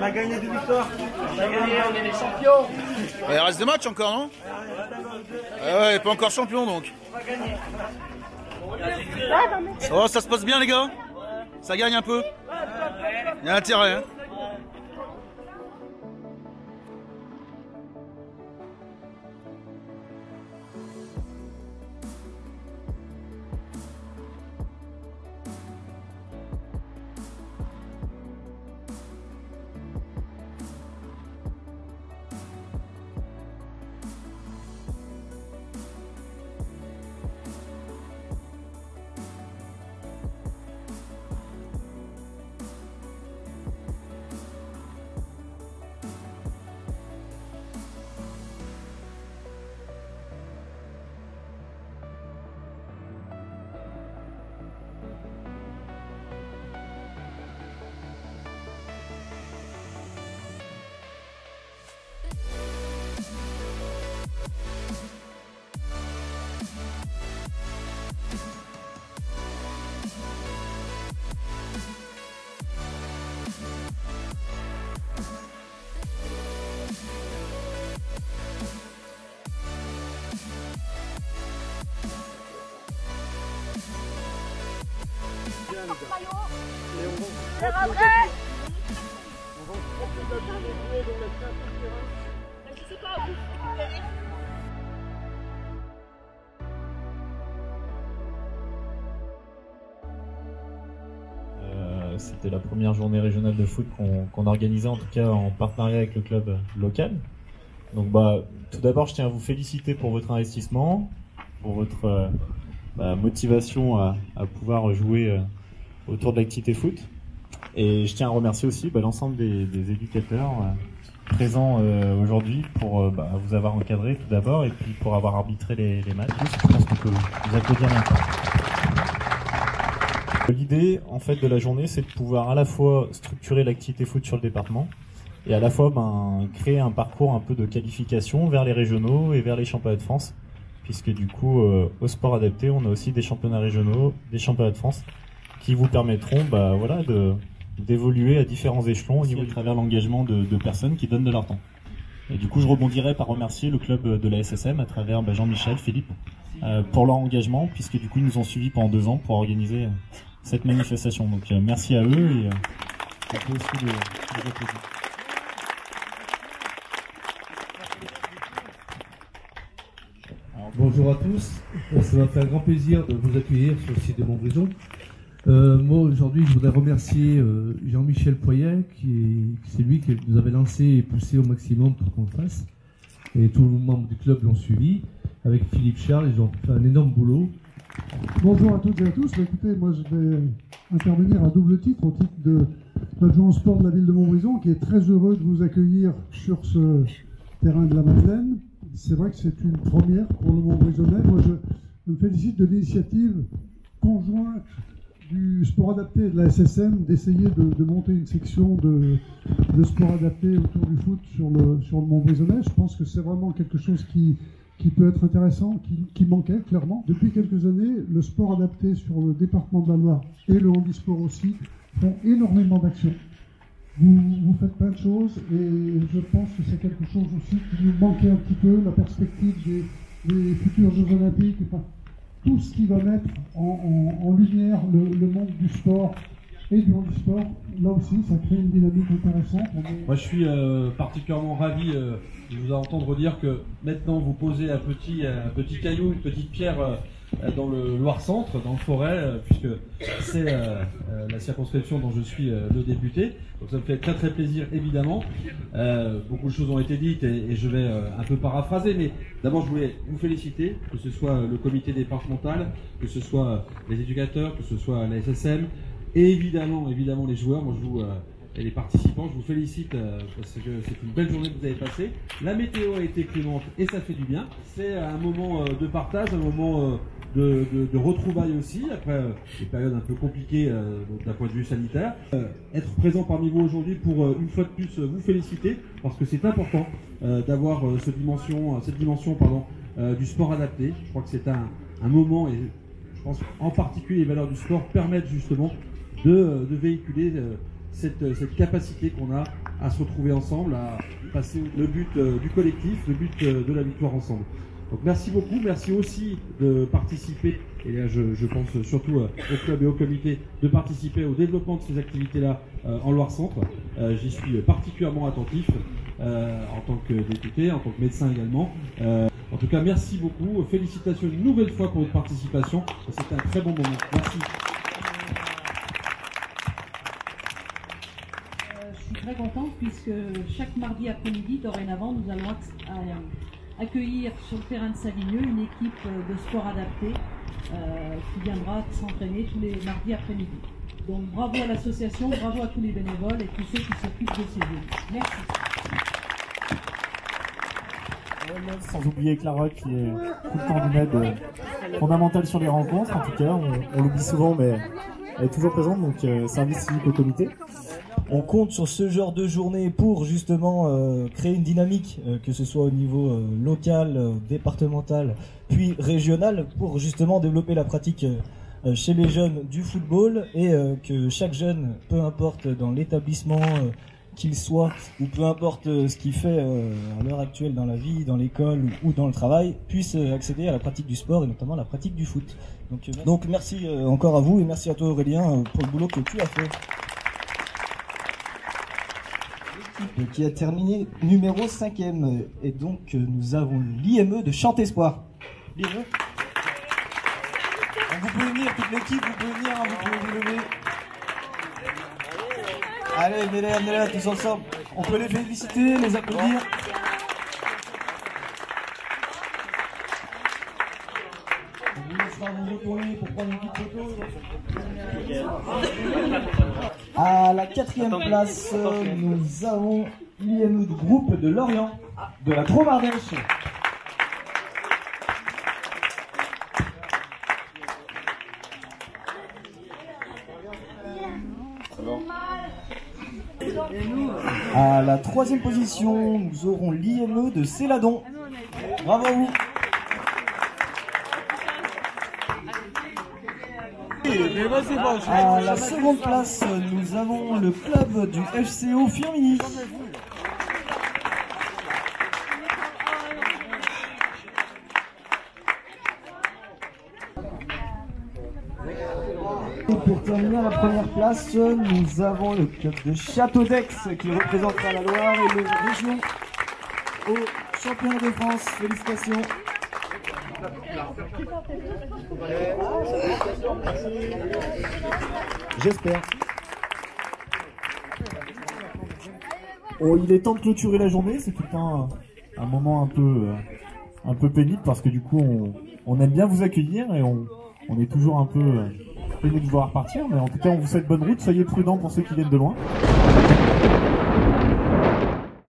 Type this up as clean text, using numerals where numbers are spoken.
On a gagné 2 victoires. On a gagné, on est les champions. Il reste 2 matchs encore, non? Ouais, pas encore champion donc. On va gagner. Oh, ça se passe bien les gars? Ça gagne un peu? Il y a intérêt, hein? C'était la première journée régionale de foot qu'on organisait, en tout cas en partenariat avec le club local. Donc tout d'abord, je tiens à vous féliciter pour votre investissement, pour votre motivation à pouvoir jouer autour de l'activité foot. Et je tiens à remercier aussi l'ensemble des éducateurs présents aujourd'hui pour vous avoir encadré tout d'abord et puis pour avoir arbitré les matchs. Je pense qu'on peut vous applaudir maintenant. L'idée en fait de la journée, c'est de pouvoir à la fois structurer l'activité foot sur le département et à la fois créer un parcours un peu de qualification vers les régionaux et vers les championnats de France, puisque du coup au sport adapté, on a aussi des championnats régionaux, des championnats de France qui vous permettront d'évoluer à différents échelons au niveau à travers l'engagement de personnes qui donnent de leur temps. Et du coup, je rebondirai par remercier le club de la SSM à travers Jean-Michel, Philippe, pour leur engagement, puisque du coup, ils nous ont suivis pendant 2 ans pour organiser cette manifestation. Donc merci à eux et on peut aussi les applaudir. Bonjour à tous, ça m'a fait un grand plaisir de vous accueillir sur le site de Montbrison. Moi aujourd'hui je voudrais remercier Jean-Michel Poyet, c'est lui qui nous avait lancé et poussé au maximum pour qu'on le fasse. Et tous les membres du club l'ont suivi. Avec Philippe Charles, ils ont fait un énorme boulot. Bonjour à toutes et à tous. Écoutez, moi je vais intervenir à double titre, au titre de l'adjoint au sport de la ville de Montbrison, qui est très heureux de vous accueillir sur ce terrain de la Madeleine. C'est vrai que c'est une première pour le Montbrisonnais. Moi je me félicite de l'initiative conjointe du sport adapté et de la SSM d'essayer de monter une section de sport adapté autour du foot sur le Montbrisonnais. Je pense que c'est vraiment quelque chose qui peut être intéressant, qui manquait clairement. Depuis quelques années, le sport adapté sur le département de la Loire et le handisport aussi font énormément d'actions. Vous faites plein de choses et je pense que c'est quelque chose aussi qui nous manquait un petit peu, la perspective des futurs Jeux Olympiques, enfin, tout ce qui va mettre en lumière le monde du sport et du handisport. Là aussi, ça crée une dynamique intéressante. Moi, je suis particulièrement ravi de vous entendre dire que maintenant vous posez un petit caillou, une petite pierre dans le Loir-Centre, dans le Forêt, puisque c'est la circonscription dont je suis le député. Donc ça me fait très très plaisir, évidemment. Beaucoup de choses ont été dites et je vais un peu paraphraser, mais d'abord je voulais vous féliciter, que ce soit le comité départemental, que ce soit les éducateurs, que ce soit la SSM, et évidemment les joueurs. Moi, et les participants, je vous félicite parce que c'est une belle journée que vous avez passée. La météo a été clémente et ça fait du bien. C'est un moment de partage, un moment de retrouvailles aussi, après des périodes un peu compliquées d'un point de vue sanitaire. Être présent parmi vous aujourd'hui pour une fois de plus vous féliciter, parce que c'est important d'avoir cette dimension du sport adapté. Je crois que c'est un moment, et je pense en particulier les valeurs du sport permettent justement de véhiculer cette capacité qu'on a à se retrouver ensemble, à passer le but du collectif, le but de la victoire ensemble. Donc merci beaucoup, merci aussi de participer, et là je pense surtout au club et au comité, de participer au développement de ces activités-là en Loire-Centre. J'y suis particulièrement attentif en tant que député, en tant que médecin également. En tout cas, merci beaucoup, félicitations une nouvelle fois pour votre participation, c'était un très bon moment. Merci. Je suis très contente puisque chaque mardi après-midi, dorénavant, nous allons accueillir sur le terrain de Savigneux une équipe de sport adapté qui viendra s'entraîner tous les mardis après-midi. Donc bravo à l'association, bravo à tous les bénévoles et tous ceux qui s'occupent de ces jeux. Merci. Sans oublier Clara qui est tout le temps d'une aide fondamentale sur les rencontres. En tout cas, on l'oublie souvent, mais elle est toujours présente, donc service civique au comité. On compte sur ce genre de journée pour justement créer une dynamique, que ce soit au niveau local, départemental, puis régional, pour justement développer la pratique chez les jeunes du football et que chaque jeune, peu importe dans l'établissement qu'il soit, ou peu importe ce qu'il fait à l'heure actuelle dans la vie, dans l'école ou dans le travail, puisse accéder à la pratique du sport et notamment la pratique du foot. Donc merci encore à vous et merci à toi Aurélien pour le boulot que tu as fait. Qui a terminé numéro 5e. Et donc nous avons l'IME de Chant-Espoir. L'IME. Vous pouvez venir, toute l'équipe, vous pouvez venir, vous pouvez vous lever. Allez, venez là, tous ensemble. On peut les féliciter, les applaudir. On vous laissera vous retourner pour prendre une petite photo. À la 4e place, nous avons l'IME du groupe de Lorient, de la Drôme-Ardèche. À la 3e position, nous aurons l'IME de Céladon. Bravo à vous. À la 2e place, nous avons le club du FCO Firminy. Et pour terminer à la 1re place, nous avons le club de Château-d'Aix qui représentera la Loire et le région au championnat de France. Félicitations. J'espère. Oh, il est temps de clôturer la journée. C'est tout le temps un moment un peu pénible parce que du coup on aime bien vous accueillir et on est toujours un peu peiné de voir partir. Mais en tout cas on vous souhaite bonne route. Soyez prudents pour ceux qui viennent de loin.